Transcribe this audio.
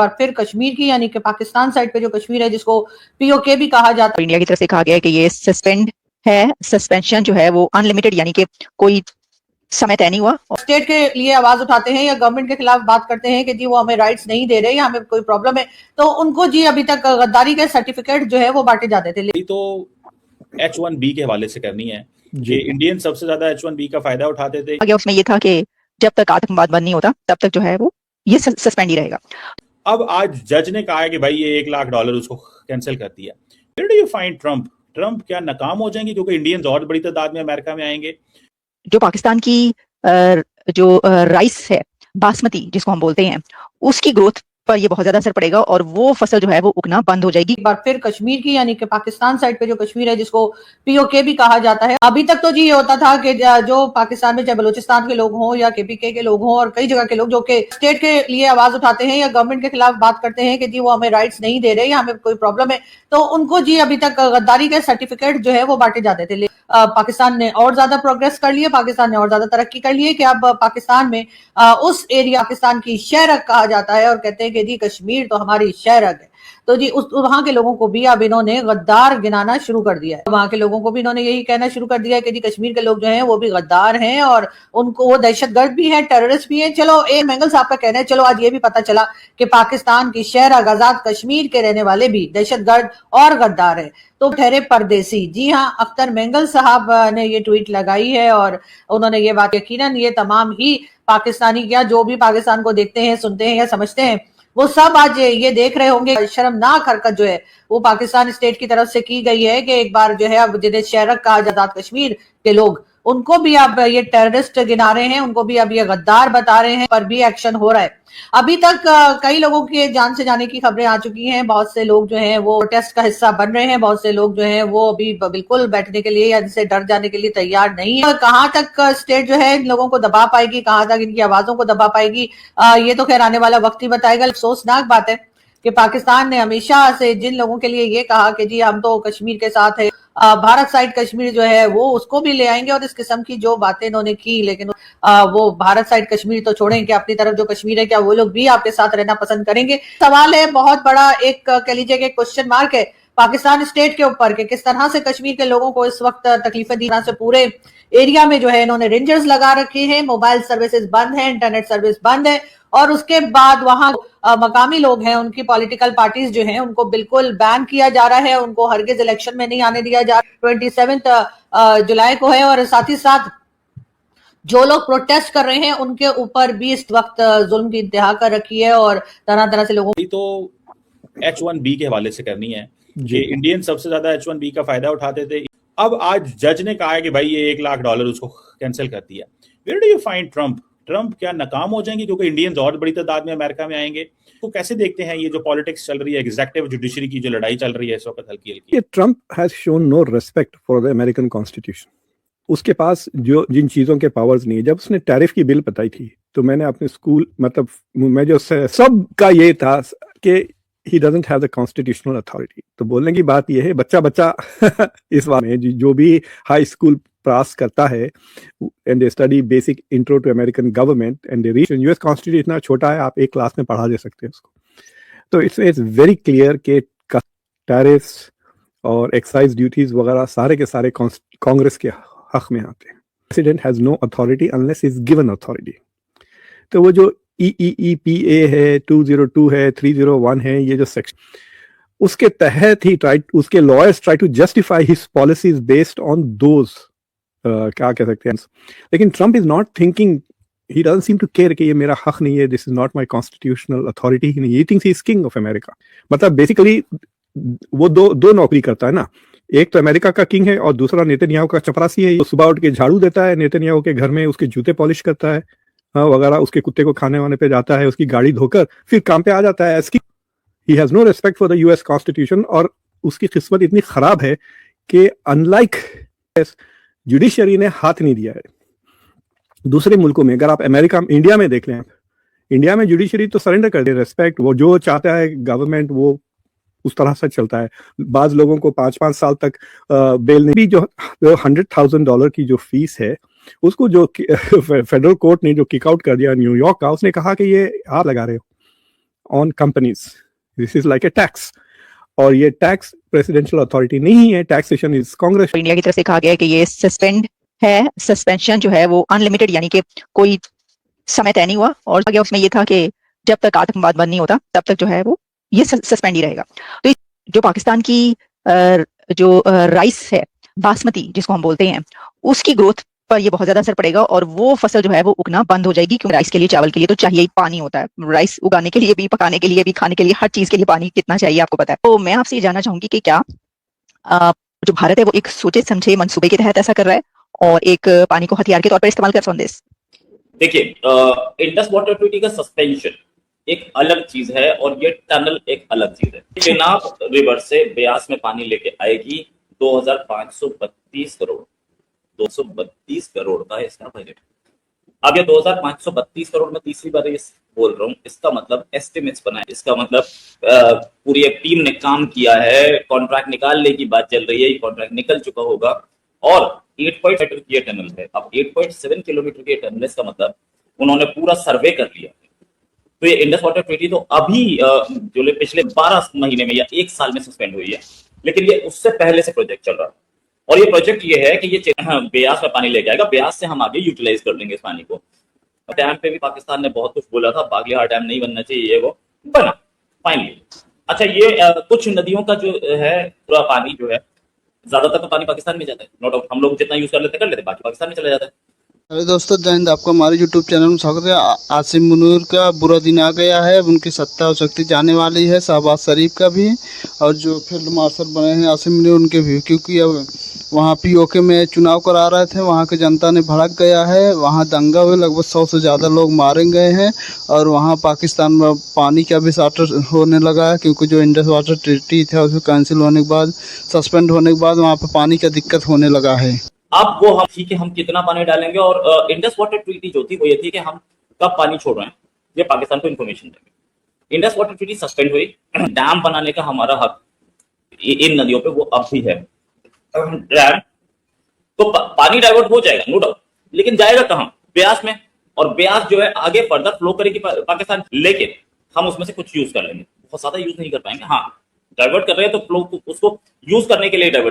बार फिर कश्मीर की, यानी कि पाकिस्तान साइड पे जो कश्मीर है जिसको पीओके भी कहा जाता है, इंडिया की तरफ से कहा गया है कि ये सस्पेंड है। सस्पेंशन जो है वो अनलिमिटेड, यानी कि कोई समय तय नहीं हुआ। स्टेट के लिए आवाज उठाते हैं या गवर्नमेंट के खिलाफ बात करते हैं कि जी वो हमें राइट्स नहीं दे रहे या हमें कोई प्रॉब्लम है, तो उनको जी अभी तक गद्दारी के सर्टिफिकेट जो है वो बांटे जाते थे। तो H1B के हवाले से करनी है कि इंडियन सबसे ज्यादा H1B का फायदा उठाते थे। आगे उसमें ये था कि जब तक आतंकवाद बंद नहीं होता तब तक जो है वो ये सस्पेंड ही रहेगा। अब आज जज ने कहा है कि भाई ये $1 लाख उसको कैंसिल कर दिया। Where do you find Trump क्या नाकाम हो जाएंगे क्योंकि इंडियंस और बड़ी तादाद में अमेरिका में आएंगे? जो पाकिस्तान की जो राइस है, बासमती जिसको हम बोलते हैं, उसकी ग्रोथ पर ये बहुत ज्यादा असर पड़ेगा और वो फसल जो है वो उगना बंद हो जाएगी। एक बार फिर कश्मीर की, यानी कि पाकिस्तान साइड पे जो कश्मीर है जिसको पीओके भी कहा जाता है, अभी तक तो जी ये होता था कि जो पाकिस्तान में चाहे बलूचिस्तान के लोग हों या केपीके के लोग हों और कई जगह के लोग जो कि स्टेट के लिए आवाज उठाते हैं या गवर्नमेंट के खिलाफ बात करते हैं कि जी वो हमें राइट्स नहीं दे रहे या हमें कोई प्रॉब्लम है, तो उनको जी अभी तक गद्दारी के सर्टिफिकेट जो है वो बांटे जाते थे। पाकिस्तान ने और ज्यादा प्रोग्रेस कर लिया, पाकिस्तान ने और ज्यादा तरक्की कर ली है कि अब पाकिस्तान में उस एरिया पाकिस्तान की शहरक कहा जाता है और कहते हैं कि जी कश्मीर तो हमारी शहरक है। तो जी उस वहां के लोगों को भी अब इन्होंने गद्दार गिनाना शुरू कर दिया है। वहां के लोगों को भी इन्होंने यही कहना शुरू कर दिया है कि जी कश्मीर के लोग जो हैं वो भी गद्दार हैं और उनको वो दहशतगर्द भी है, टेररिस्ट भी है। चलो ए मेंगल साहब का कहना है, चलो आज ये भी पता चला कि पाकिस्तान की शहरक आजाद कश्मीर के रहने वाले भी दहशतगर्द और गद्दार है, तो ठहरे परदेसी। जी हाँ, अख्तर मेंगल साहब ने ये ट्वीट लगाई है और उन्होंने ये बात, यकीनन ये तमाम ही पाकिस्तानी क्या जो भी पाकिस्तान को देखते हैं, सुनते हैं या समझते हैं, वो सब आज ये देख रहे होंगे शर्मनाक हरकत जो है वो पाकिस्तान स्टेट की तरफ से की गई है कि एक बार जो है अब जिन्हें शहरक कहा आजाद कश्मीर के लोग, उनको भी अब ये टेररिस्ट गिना रहे हैं, उनको भी अब ये गद्दार बता रहे हैं, पर भी एक्शन हो रहा है। अभी तक कई लोगों के जान से जाने की खबरें आ चुकी हैं, बहुत से लोग जो हैं वो प्रोटेस्ट का हिस्सा बन रहे हैं, बहुत से लोग जो हैं वो अभी बिल्कुल बैठने के लिए या इनसे डर जाने के लिए तैयार नहीं है। कहां तक स्टेट जो है इन लोगों को दबा पाएगी, कहां तक इनकी आवाजों को दबा पाएगी, ये तो खैर आने वाला वक्त ही बताएगा। अफसोसनाक बात है कि पाकिस्तान ने हमेशा से जिन लोगों के लिए ये कहा कि जी हम तो कश्मीर के साथ है, भारत साइड कश्मीर जो है वो उसको भी ले आएंगे और इस किस्म की जो बातें इन्होंने की, लेकिन वो भारत साइड कश्मीर तो छोड़ें कि अपनी तरफ जो कश्मीर है क्या वो लोग भी आपके साथ रहना पसंद करेंगे? सवाल है, बहुत बड़ा एक कह लीजिए कि क्वेश्चन मार्क है पाकिस्तान स्टेट के ऊपर कि किस तरह से कश्मीर के लोगों को इस वक्त तकलीफें दी से पूरे एरिया में जो है इन्होंने रेंजर्स लगा रखे हैं, मोबाइल सर्विसेज बंद है, इंटरनेट सर्विस बंद है और उसके बाद वहां मकामी लोग हैं, उनकी पॉलिटिकल पार्टीज जो हैं उनको बिल्कुल बैन किया जा रहा है, उनको हरगिज इलेक्शन में नहीं आने दिया जा रहा। 27 जुलाई को है और साथ ही साथ जो लोग प्रोटेस्ट कर रहे हैं उनके ऊपर भी इस वक्त जुल्म की इंतहा कर रखी है और तरह तरह से लोगों तो H1B के हवाले से करनी है कि इंडियन सबसे ज्यादा H1B का फायदा उठाते थे। अब आज जज ने कहा है कि भाई ये $1 लाख उसको कैंसिल कर दिया। Where do you find Trump क्या नाकाम हो जाएंगे क्योंकि इंडियंस और बड़ी तादाद में अमेरिका में आएंगे? तो कैसे देखते हैं ये जो पॉलिटिक्स चल रही है, एग्जीक्यूटिव जुडिशरी की जो लड़ाई चल रही है इस वक्त हल्की हल्की? Trump has shown no respect for the American constitution. उसके पास जो जिन चीजों के पावर्स नहीं है, जब उसने टैरिफ की बिल बताई थी तो मैंने अपने स्कूल मतलब मैं जो सब का ये था कि he doesn't have the constitutional authority. तो बोलने की बात ये है, बच्चा इस बात में जो भी हाई स्कूल पास करता है and they study basic intro to American government and they reach US constitution, इतना छोटा है आप एक क्लास में पढ़ा दे सकते हैं उसको। तो इट्स वेरी क्लियर कि टैरिफ्स और एक्साइज ड्यूटीज वगैरह सारे के सारे कांग्रेस के हक में आते हैं। President has no authority unless is given authority. तो वो जो EEPA है, 202 है, 301 है, ये जो सेक्शन उसके तहत ही उसके lawyers try to justify his policies based on those क्या कह सकते हैं। लेकिन Trump is not thinking, he doesn't seem to care कि ये मेरा हक नहीं है, this is not my constitutional authority. He thinks he is king of America. मतलब बेसिकली वो दो नौकरी करता है ना, एक तो अमेरिका का किंग है और दूसरा नेतन्याहू का चपरासी है। सुबह उठ के झाड़ू देता है नेतन्याहू के घर में, उसके जूते पॉलिश करता है वगैरह, उसके कुत्ते को खाने वाने पे जाता है, उसकी गाड़ी धोकर फिर काम पे आ जाता है। He has no respect for the US constitution और उसकी किस्मत इतनी खराब है कि अनलाइक जुडिशरी ने हाथ नहीं दिया है। दूसरे मुल्कों में अगर आप इंडिया में देख लें, इंडिया में जुडिशरी तो सरेंडर कर दे रिस्पेक्ट, वो जो चाहता है गवर्नमेंट वो उस तरह से चलता है। बाज लोगों को 5-5 साल तक बेल नहीं, भी जो $100,000 की जो फीस है उसको जो फेडरल कोर्ट ने जो किक आउट कर दिया न्यूयॉर्क का, उसने कहा कि ये आप लगा रहे हो on companies, this is like a tax, और ये टैक्स प्रेसिडेंशियल अथॉरिटी नहीं है, टैक्सेशन इज कांग्रेस। इंडिया की तरफ से कहा गया है कि ये सस्पेंड है, सस्पेंशन जो है वो अनलिमिटेड, यानी कि कोई समय तय नहीं हुआ, और आगे उसमें ये था कि जब तक आतंकवाद बंद नहीं होता तब तक जो है वो ये सस्पेंड ही रहेगा। तो जो पाकिस्तान की जो राइस है, बासमती जिसको हम बोलते हैं, उसकी ग्रोथ पर ये बहुत ज्यादा असर पड़ेगा, और वो फसल जो है वो उगना बंद हो जाएगी, क्योंकि राइस के लिए, चावल के लिए तो चाहिए ही पानी होता है। राइस उगाने के लिए भी, पकाने के लिए भी, खाने के लिए, हर चीज के लिए पानी कितना चाहिए आपको पता है। तो मैं आपसे ये जानना चाहूंगी कि क्या जो भारत है वो एक सोचे समझे मंसूबे के तहत ऐसा कर रहा है, और एक पानी को हथियार के तौर पर इस्तेमाल कर सकते हैं? देखिए, इंडस वाटर ट्रीटी का सस्पेंशन एक अलग चीज है और ये टनल एक अलग चीज है। चेनाब रिवर से ब्यास में पानी लेके आएगी 2532 करोड़, 232 करोड़ का इसका बजट। अब ये 2532 करोड़ में तीसरी बार ये बोल रहा हूँ, इसका मतलब एस्टिमेट्स बना है, इसका मतलब पूरी एक टीम ने काम किया है, कॉन्ट्रैक्ट निकालने की बात चल रही है, ये कॉन्ट्रैक्ट निकल चुका होगा, और 8.7 मीटर की टनल है। अब 8.7 किलोमीटर की टनल, इसका मतलब उन्होंने पूरा सर्वे कर लिया। तो ये इंडस वाटर ट्रीटी तो अभी जो पिछले 12 महीने में या 1 साल में सस्पेंड हुई है, लेकिन ये उससे पहले से प्रोजेक्ट चल रहा है। और ये प्रोजेक्ट ये है कि ये ब्यास में पानी लेके आएगा, ब्यास से हम आगे यूटिलाइज कर लेंगे इस पानी को। डैम पे भी पाकिस्तान ने बहुत कुछ बोला था, बागलिहार डैम नहीं बनना चाहिए, वो बना फाइनली। अच्छा, ये कुछ नदियों का जो है पूरा पानी जो है, ज्यादातर तो पानी पाकिस्तान में जाता है, नो डाउट। हम लोग जितना यूज कर लेते बाकी पाकिस्तान में चला जाता है। अरे दोस्तों, जय हिंद। आपका हमारे यूट्यूब चैनल में स्वागत है। आसिम मुनीर का बुरा दिन आ गया है, उनकी सत्ता और शक्ति जाने वाली है, शहबाज शरीफ का भी, और जो फील्ड मार्शल बने हैं आसिम मुनीर उनके भी, क्योंकि अब वहाँ पीओके में चुनाव करा रहे थे, वहाँ की जनता ने भड़क गया है, वहाँ दंगा हुए, लगभग 100 से ज़्यादा लोग मारे गए हैं, और वहाँ पाकिस्तान में पानी का भी शार्टेज होने लगा है, क्योंकि जो इंडस वाटर ट्रीटी था उसको कैंसिल होने के बाद, सस्पेंड होने के बाद वहाँ पर पानी का दिक्कत होने लगा है। अब वो हम ठीक है, हम कितना पानी डालेंगे, और इंडस वाटर ट्रीटी जो थी वो ये थी कि हम कब पानी छोड़ रहे हैं, ये पाकिस्तान को इन्फॉर्मेशन देंगे। इंडस वाटर ट्रीटी सस्पेंड हुई, डैम बनाने का हमारा हक इन नदियों पे वो अब भी है। डैम तो पानी डाइवर्ट हो जाएगा, नो डाउट, लेकिन जाएगा कहाँ? ब्यास में, और ब्यास जो है आगे फर्दर फ्लो करेगी पाकिस्तान, लेकिन हम उसमें से कुछ यूज कर लेंगे, बहुत ज्यादा यूज नहीं कर पाएंगे। हाँ, डाइवर्ट कर रहे हैं तो फ्लो उसको यूज करने के लिए डाइवर्ट